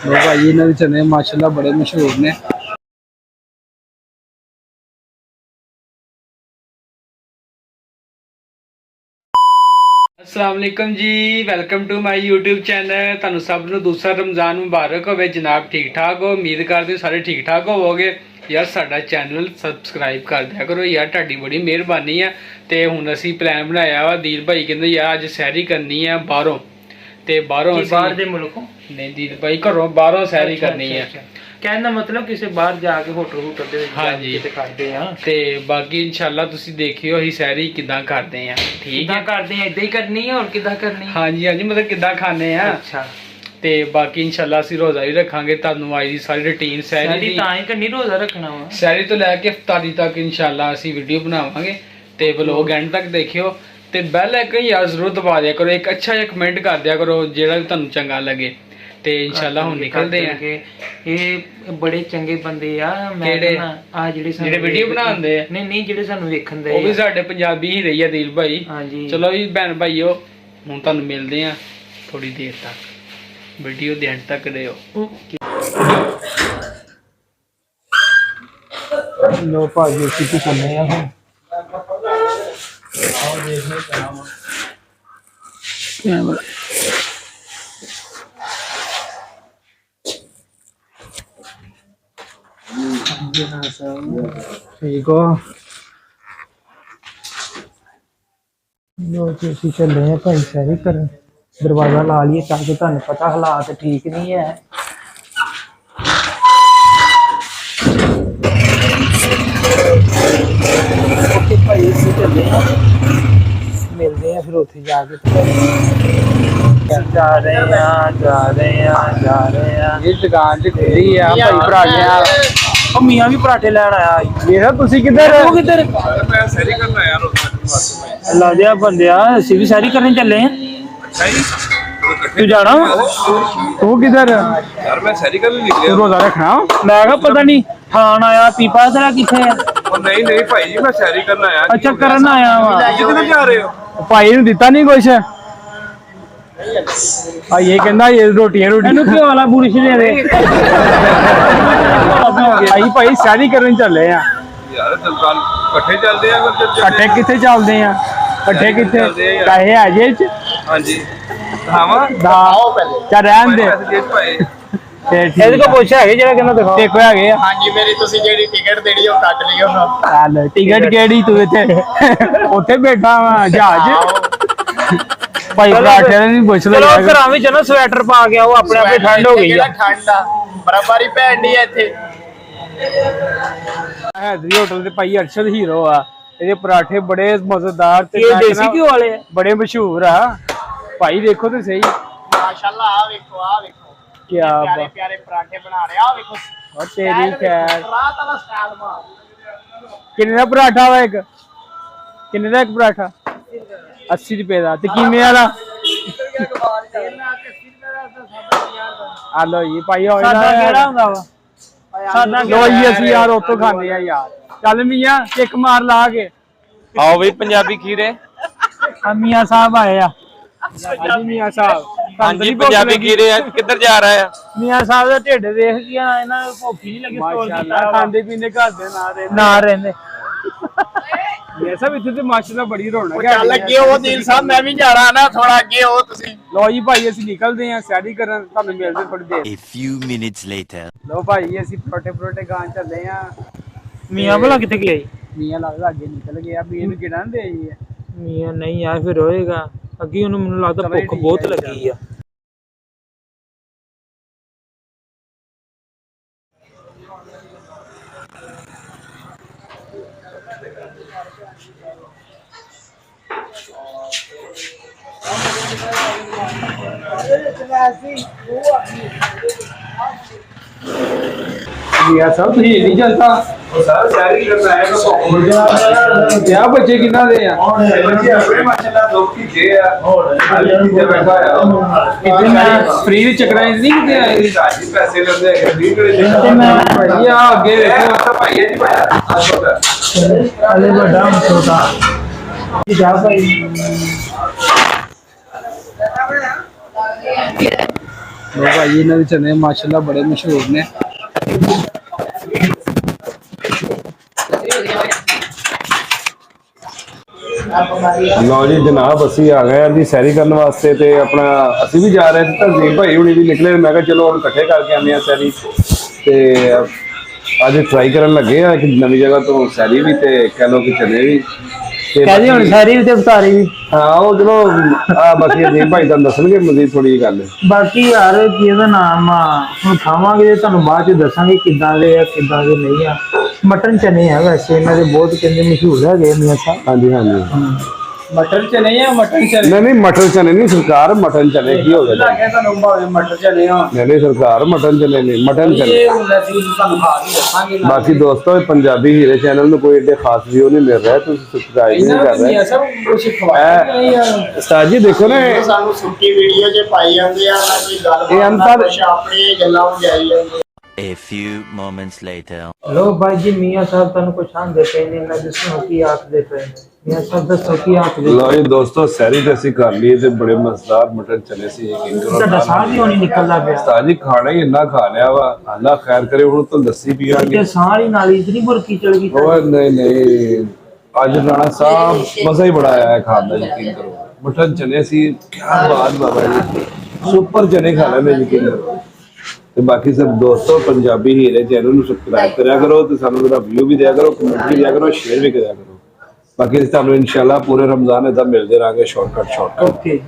लो भाई इन्हों के चने माशाल्लाह बड़े मशहूर ने। अस्सलाम वालेकुम जी, welcome to my YouTube channel. तुहानू सब नू दूसरा रमज़ान मुबारक होवे जनाब। ठीक ठाक हो? उम्मीद करते सारे ठीक ठाक होवोगे। यार साडा चैनल सबसक्राइब कर दिया करो यार, तुहाडी बड़ी मेहरबानी है। ते हुण असीं प्लान बनाया वा, दील भाई कहंदे यार अज सैरी करनी है बाहरों, ते बाहरों असीं बाहर दे मुल्कों नहीं दील भाई घरों बाहरों सैरी करनी है। कहने दा मतलब किसी बाहर जाके होटल होटल दे हाँ जी करदे हां, ते बाकी इंशाल्लाह तुसीं देखियो असीं सैरी किदां करदे हैं। ठीक है, करदे हैं इदां ही करनी है और किदां करनी है? हाँ जी हाँ जी, मतलब किदां खाने हैं। अच्छा, ते बाकी इंशाल्लाह असीं रोज़ा भी रखांगे। तुहानू अज दी सारी रूटीन सैरी दी तां ही करनी, रोज़ा रखना वा सैरी तो लैके इफ्तारी तक इंशाल्लाह असीं वीडियो बनावांगे। ते व्लॉग एंड तक देखियो ते बैल आइकन यार जरूर दबा दिया करो, एक अच्छा जिहा कमेंट कर दिया करो जेड़ा भी तुहानू चंगा लगे। ते इंशाल्लाह हुण निकलदे हैं। ये बड़े चंगे बंदे आ। मैं केड़े आ जेड़े वीडियो बनांदे आ? नहीं नहीं, जेड़े सानू वेखण दे वो भी साडे पंजाबी ही रही है दिल भाई। हां जी, चलो जी भैन भाईओ हुण तुहानू मिलदे हैं थोड़ी देर तक, वीडियो दे एंड तक रहियो। लो भाजी किसी करने हैं हम कैमरा ठीक हो? लो जी असीं चले हैं भाई सैरी करन। दरवाजा ला लिए ताकि तुहानू पता हालात ठीक नहीं है। ओके भाई असीं चले हैं, मिलते हैं फिर उत्थे जाके। जा रहे हैं ये दुकान च खुली है भाई पराठे। ओ मियां भी पराठे लैन आया। ये तुसी किधर? तू किधर? मैं सैरी करना आया रोज़ा। ला दिया बंदिया, असीं भी सैरी करने चले हैं। अच्छा जी, तू जाना? तू किधर? यार मैं सैरी करने तू निकलिया। रोजा रखना? मैं कहा पता नहीं खान आया, पीपा तेरा किथे है? नहीं नहीं भाई जी, मैं सैरी करना आया। अच्छा करन आया वा। किधर जा रहे हो? भाई ने दिता नहीं कुछ। ये कहना ये रोटियां एनु क्यों वाला बुरिश दे दे। भाई सैरी करने चले हैं यार दुकान कट्ठे चलते हैं। कट्ठे किथे चलते हैं? कट्ठे किथे पैसे है जेब च? हाँ जी खावा चल रहन दे। जेब भाई ते ਇਹਦੇ ਕੋ ਪੁੱਛਿਆ ਹੈ ਜਿਹੜਾ ਕਹਿੰਦਾ ਦਿਖਾਓ। देखो है हाँ जी, मेरी तुसी जेडी टिकट देनी हो कट लियो ना। चल टिकट केड़ी तू इथे उत्थे बैठा वा जहाज भाई पराठे ने नहीं पूछ लो। ਚਲੋ ਘਰਾਂ ਵਿੱਚ ਨਾ ਸਵੈਟਰ ਪਾ ਕੇ ਆਓ, ਆਪਣੇ ਆਪੇ ਠੰਡ ਹੋ ਗਈ ਆ। ठंड आ बराबरी भैन नहीं है इथे। हैदरी होटल ते भाई अरशद हीरो आ। ਇਹਦੇ पराठे बड़े मजेदार ते ਇਹ ਦੇਸੀ ਘਿਓ ਵਾਲੇ ਆ। बड़े मशहूर आ भाई। देखो तो सही माशाल्लाह आ देखो क्या प्यारे प्यारे पराठे बना रहे आ देखो। और तेरी खैर। रात वाला स्टाइल मार। किन्ने दा पराठा वा एक? किन्ने दा एक पराठा? 80 रुपए दा। ते किन्ने वाला? लो जी भाई ਸਾਡਾ ਕਿਹੜਾ ਹੁੰਦਾ ਵਾ? ਸਾਡਾ लो जी असि यार उत्तो खाने आ यार। चल मियां एक मार ला के आओ भाई पंजाबी खीरे। मियां साहब आए आ। ਹਾਂਜੀ मियां साहब हाँ जी पंजाबी खीरे किधर जा रहा है? मियां साहब ਦਾ ਢਿੱਡ ਦੇਖ ਗਿਆ ਇਹਨਾਂ ਨੂੰ ਭੁੱਖ ਨਹੀਂ ਲੱਗੀ। ਮਾਸ਼ਾਅੱਲਾ ਖਾਂਦੇ ਪੀਂਦੇ ਘਰ ਦੇ ਨਾ ਰਹਿੰਦੇ। ये सब इत्थे ते माशाअल्लाह बड़ी रौनक है। चल अगे हो दिल साहब, मैं भी जाना ना, थोड़ा अगे हो तुसी। लो जी भाई ਅਸੀਂ ਨਿਕਲਦੇ ਹਾਂ ਸੈਰੀ ਕਰਨ, ਤੁਹਾਨੂੰ ਮਿਲਦੇ ਥੋੜੀ ਦੇਰ। A few minutes later. ਲੋ ਭਾਈ ਅਸੀਂ ਪਰੋਟੇ ਗਾਂ ਚੱਲੇ ਆ। ਮੀਆਂ ਭਲਾ ਕਿੱਥੇ ਗਿਆ ਜੀ? ਮੀਆਂ ਲੱਗਦਾ ਅੱਗੇ ਨਿਕਲ ਗਿਆ। ਮੀਆਂ ਨੂੰ ਕਿਹੜਾ ਦੇ ਆਈ ਹੈ? ਮੀਆਂ ਨਹੀਂ ਯਾਰ ਫਿਰ ਹੋਏਗਾ ਅੱਗੇ, ਉਹਨੂੰ ਮੈਨੂੰ ਲੱਗਦਾ ਭੁੱਖ ਬਹੁਤ ਲੱਗੀ ਆ। मियां साहब तुझे नहीं चलता? सर सैरी करना आया तो क्या बच्चे कितना दे हैं? बच्चे अपने माशाल्लाह दो की जे है और बैठा है कितने फ्री ਦੇ ਚੱਕਰਾਂ ਚ ਨਹੀਂ ਕਿਤੇ ਆਏ? राजी पैसे लेते हैं फ्री करे दे। ਭਾਈ ਆ ਅੱਗੇ ਦੇਖੋ भाई जी भाई ਅਲੇ ਵੱਡਾ ਛੋਟਾ ਜਾ ਭਾਈ। ਲੋ ਭਾਈ ਇਹਨਾਂ ਦੇ ਚਨੇ ਮਾਸ਼ਾਅੱਲਾ ਬੜੇ ਮਸ਼ਹੂਰ ਨੇ। ਲਓ ਜੀ ਜਨਾਬ, ਅਸੀਂ ਆ ਗਏ ਆ ਜੀ ਸੈਰੀ ਕਰਨ ਵਾਸਤੇ ਤੇ ਆਪਣਾ ਅਸੀਂ ਵੀ ਜਾ ਰਹੇ ਸੀ ਤਾਂ ਜੀ ਭਾਈ ਹੁਣੀ ਵੀ ਨਿਕਲੇ। ਮੈਂ ਕਿਹਾ ਚਲੋ ਹੁਣ ਇਕੱਠੇ ਕਰਕੇ ਆਉਂਦੇ ਆ ਸੈਰੀ ਤੇ ਅੱਜ ਟਰਾਈ ਕਰਨ ਲੱਗੇ ਆ ਇੱਕ ਨਵੀਂ ਜਗ੍ਹਾ ਤੋਂ ਸੈਰੀ ਵੀ ਤੇ ਕਹਿ ਲਓ ਕਿ ਚਨੇ ਵੀ ਤੇ ਕਹਦੇ ਹੁਣ ਸਾਰੀ ਵੀ ਤੇ ਉਤਾਰੀ ਵੀ ਹਾਂ ਉਹ ਚਲੋ ਆ ਬਾਕੀ ਜੀ ਭਾਈ ਤੁਹਾਨੂੰ ਦੱਸਣਗੇ ਮਜ਼ੀਦ ਥੋੜੀ ਗੱਲ। ਬਾਕੀ ਯਾਰ ਕੀ ਇਹਦਾ ਨਾਮ ਆ ਹੁਣ ਖਾਵਾਂਗੇ ਤੇ ਤੁਹਾਨੂੰ ਬਾਅਦ ਚ ਦੱਸਾਂਗੇ ਕਿੱਦਾਂ ਦੇ ਆ ਕਿੱਦਾਂ ਦੇ ਨਹੀਂ ਆ। ਮਟਨ ਚਨੇ ਆ ਵੈਸੇ ਇਹਨਾਂ ਦੇ ਬਹੁਤ ਕਹਿੰਦੇ ਮਸ਼ਹੂਰ ਹੈਗੇ ਮੀਆਂ ਸਾਹਿਬ। ਹਾਂਜੀ ਹਾਂਜੀ ਮਟਰ ਚਨੇ ਜਾਂ ਮਟਨ ਚਨੇ? ਨਹੀਂ ਮਟਰ ਚਨੇ ਨਹੀਂ ਸਰਕਾਰ, ਮਟਨ ਚਨੇ ਕੀ ਹੋ ਗਿਆ ਲੱਗਿਆ ਤੁਹਾਨੂੰ ਭਾਵੇਂ ਮਟਰ ਚਨੇ ਆ। ਨਹੀਂ ਸਰਕਾਰ, ਮਟਨ ਚਨੇ ਨਹੀਂ, ਮਟਨ ਚਨੇ। ਇਹ ਹੁਣ ਅਸੀਂ ਤੁਹਾਨੂੰ ਖਾ ਕੇ ਦੱਸਾਂਗੇ। ਬਾਕੀ ਦੋਸਤੋ ਪੰਜਾਬੀ ਹੀਰੇ ਚੈਨਲ ਨੂੰ ਕੋਈ ਏਡੇ ਖਾਸ ਵੀਡੀਓ ਨਹੀਂ ਮਿਲ ਰਿਹਾ, ਤੁਸੀਂ ਸਬਸਕ੍ਰਾਈਬ ਨਹੀਂ ਕਰ ਰਹੇ। ਸਭ ਕੁਝ ਖਵਾਇਆ ਉਸਤਾਦ ਜੀ ਦੇਖੋ ਨਾ ਸਾਨੂੰ ਸੁੱਕੀ ਵੀਡੀਓ 'ਚ ਪਾਈ ਜਾਂਦੇ ਆ ਨਾ ਕੋਈ ਗੱਲ ਇਹ ਅੰਤਰ ਆਪਣੀ ਗੱਲਾਂ ਵਜਾਈ ਜਾਂਦੇ। A few moments later. ਲੋ ਭਾਈ ਜੀ ਮੀਆਂ ਸਾਹਿਬ ਤੁਹਾਨੂੰ ਕੁਛ ਆਂਦੇ ਪਏ ਨੇ ਨਾ ਦੱਸੋ ਕੀ ਆਖਦੇ ਪਏ ਨੇ। ਮੀਆਂ ਸਾਹਿਬ ਦੱਸੋ ਕੀ ਆਖਦੇ। ਲੋ ਜੀ ਦੋਸਤੋ ਸੈਰੀ ਤੇ ਅਸੀਂ ਕਰ ਲਈ ਤੇ ਬੜੇ ਮਜ਼ੇਦਾਰ ਮਟਨ ਚਨੇ ਸੀ। ਯਕੀਨ ਕਰੋ ਤੁਹਾਡਾ ਸਾਹ ਵੀ ਨਹੀਂ ਨਿਕਲਦਾ ਪਿਆ। ਉਸਤਾਦ ਜੀ ਖਾਣਾ ਹੀ ਇੰਨਾ ਖਾ ਲਿਆ ਵਾ, ਅੱਲਾ ਖੈਰ ਕਰੇ। ਹੁਣ ਤਾਂ ਲੱਸੀ ਪੀਵਾਂਗੇ। ਤੇ ਸਾਹ ਹੀ ਨਾਲ ਇਤਨੀ ਬੁਰਕੀ ਚਲ ਗਈ। ਓਏ ਨਹੀਂ ਅੱਜ ਰਾਣਾ ਸਾਹਿਬ ਮਜ਼ਾ ਹੀ ਬੜਾ ਆਇਆ ਹੈ ਖਾਣ ਦਾ। ਯਕੀਨ ਕਰੋ ਮਟਨ ਚਨੇ ਸੀ, ਕੀ ਬਾਤ ਬਾਬਾ ਜੀ, ਸੁਪਰ ਚਨੇ ਖਾ ਲੈਣੇ ਯਕੀਨ ਕਰੋ। ਤੇ ਬਾਕੀ ਸਭ ਦੋਸਤੋ ਪੰਜਾਬੀ ਹੀਰੇ ਚੈਨਲ ਨੂੰ ਸਬਸਕ੍ਰਾਈਬ ਕਰਿਆ ਕਰੋ ਤੇ ਸਾਨੂੰ ਜਿਹੜਾ ਵਿਊ ਵੀ ਦਿਆ ਕਰੋ, ਕਮੈਂਟ ਵੀ ਦਿਆ ਕਰੋ, ਸ਼ੇਅਰ ਵੀ ਕਰਿਆ ਕਰੋ। ਬਾਕੀ ਤੁਹਾਨੂੰ ਇਨਸ਼ਾਅੱਲਾ ਪੂਰੇ ਰਮਜ਼ਾਨ ਇਦਾਂ ਮਿਲਦੇ ਰਹਾਂਗੇ ਸ਼ਾਰਟਕਟ। ਓਕੇ।